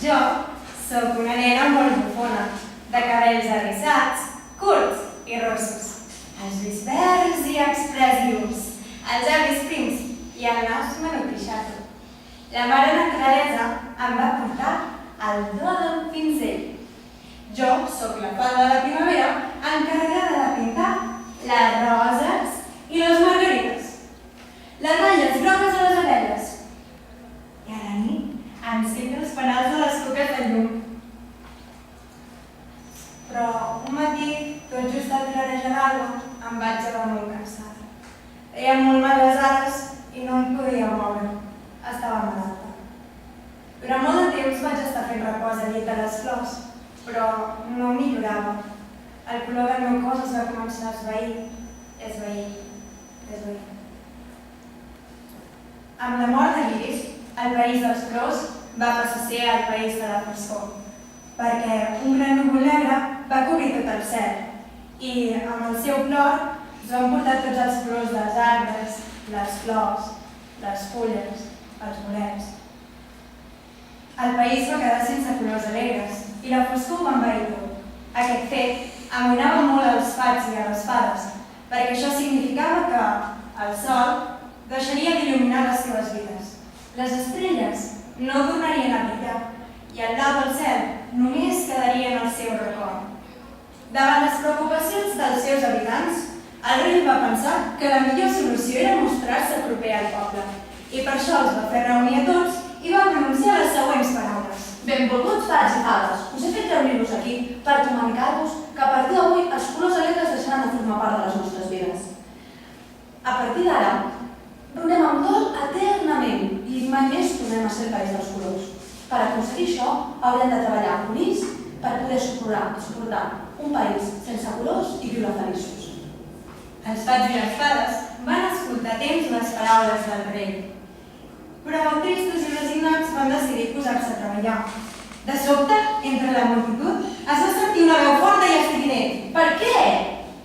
Jo sóc una nena molt bufona, de cabells arrissats, curts i rossos, els ulls verds i expressius, els llavis prims i el nas menutixato. La mare naturalesa em va portar el do del pinzell. Jo sóc la fada de la primavera encarregada de pintar les roses i les margarides, les ratlles grogues a les abelles. I a la nit encén els fanals de les coques de llum. Però un matí, tot just al clarejar d'alba, em vaig llevar molt cansada. Feia molt mal les ales i no em podia moure. Estava malalta. Durant molt de temps vaig estar fent repòs al llit de les flors, però no millorava. El color del meu cos es va començar a esvair. Amb la mort de l'Iris, el país dels flors va passar a ser el país de la foscor, perquè un gran núvol negre va cobrir tot el cel i amb el seu plor es van portar tots els colors dels arbres, les flors, les fulles, els bolets. El país va quedar sense colors alegres i la foscor ho va envair tot. Aquest fet amoïnava molt als fats i a les fades, perquè això significava que el sol deixaria d'il·luminar les seves vides. Les estrelles no tornarien a brillar i al dalt del cel només quedarien el seu record. Davant les preocupacions dels seus habitants, el rei va pensar que la millor solució era mostrar-se proper al poble i per això els va fer reunir a tots i va pronunciar les següents paraules. Benvolguts pares i pares, us he fet reunir-vos aquí per comunicar-vos que a partir d'avui els colors alegres deixaran de formar part de les nostres vides. A partir d'ara, viurem amb dol eternament i mai més tornem a ser el país dels colors. Per aconseguir això, haurem de treballar units per poder suportar un país sense colors i viure feliços. Els fats i les fades van escoltar atents les paraules del rei, però tristos i resignats van decidir posar-se a treballar. De sobte, entre la multitud, es va sentir una veu forta i estrident. Per què?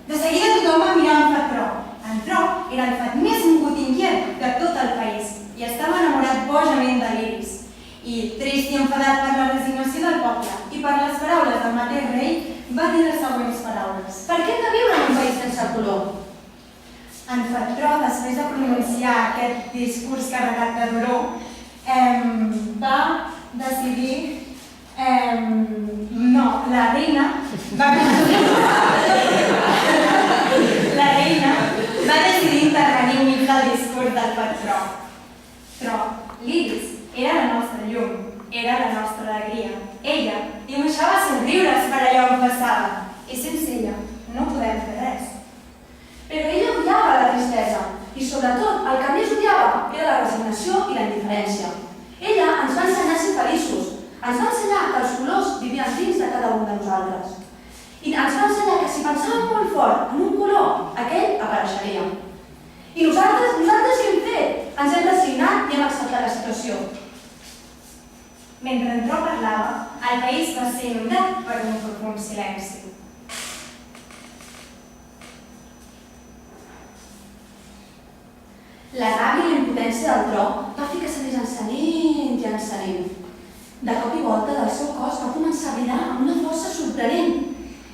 De seguida tothom va mirar en Fatró. En Tro era el fat més mogut i inquiet de tot el país i estava enamorat bojament de l'Iris. I, trist i enfadat per la resignació del poble i per les paraules del mateix rei, va dir les següents paraules. Per què hem de viure en un país sense color? En Fatró, després de pronunciar aquest discurs carregat de dolor, va decidir... la reina va decidir intervenir mig del discurs del patró. Però l'Iris era la nostra llum, era la nostra alegria. Ella dibuixava somriures per allà on passava i sense ella no podem fer res. Però ella odiava la tristesa i, sobretot, el que més odiava era la resignació i la indiferència. Ella ens va ensenyar a ser feliços, ens va ensenyar que els colors vivien dins de cada un de nosaltres. I ens va ensenyar que si pensàvem molt fort en un color, aquell apareixeria. I nosaltres què hem fet? Ens hem resignat i hem acceptat la situació. Mentre en Tro parlava, el país va ser inundat per un profund silenci. La ràbia i la impotència del Tro va fer que s'anés encenent i encenent. De cop i volta del seu cos va començar a brillar amb una força sorprenent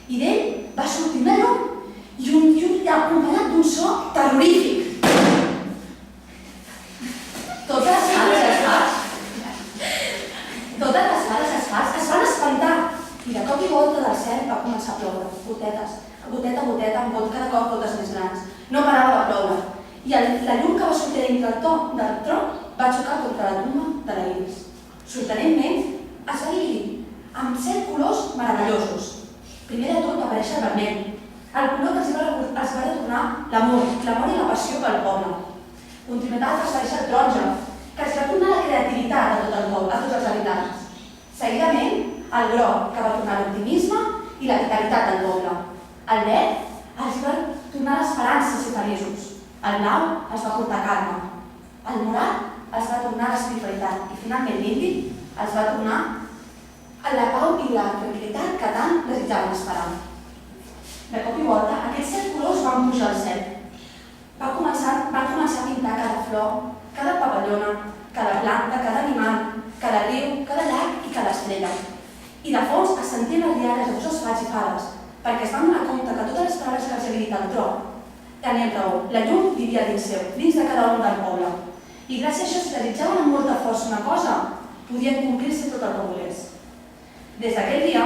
i d'ell va sortir una llum i un llum acompanyat d'un so terrorífic. Totes les fades es van espantar i de cop i volta del cel va començar a ploure, gotetes, goteta a goteta, cada cop gotes més grans. No parava de ploure i la llum que va sortir dintre del tro va xocar contra la tumba de l'Iris. Sorprenentment, es va dividir amb 7 colors meravellosos. Primer de tot va aparèixer el vermell, el color que es va retornar l'amor i la passió pel poble. Continuat es va deixar el taronja, que es va tornar la creativitat a tot el poble, a tots els habitants. Seguidament, el groc, que va tornar l'optimisme i la vitalitat del poble. El verd es va tornar l'esperança de ser feliços. El blau es va portar calma. El morat es va tornar l'espiritualitat i finalment l'indi es va tornar la pau i la tranquil·litat que tant desitjaven esperar. De cop i volta, aquests 7 colors van pujar al cel. Van començar a pintar cada flor, cada papallona, cada planta, cada animal, cada riu, cada llac i cada estrella. castella. I de fons es sentien les rialles de tots els fats i fades, perquè es van donar compte que totes les paraules que els havia dit el tro tenien raó. La llum vivia dins seu, dins de cada un del poble. I gràcies a això, si desitjaven amb molta força una cosa, podien complir-se tot el que volés. Des d'aquell dia,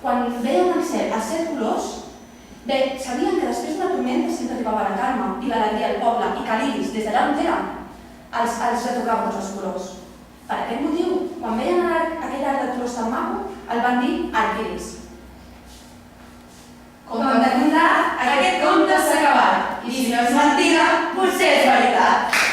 quan veien al cel els 7 colors, sabien que després d'una tormenta sempre arribava la calma i l'alegria al poble i que l'Iris, des d'allà on eren, els retocava tots els colors. Per aquest motiu, quan veien aquell arc de colors tan maco, el van dir arc-iris. Com de contar, aquest conte s'ha acabat. I si no és mentida, potser és veritat.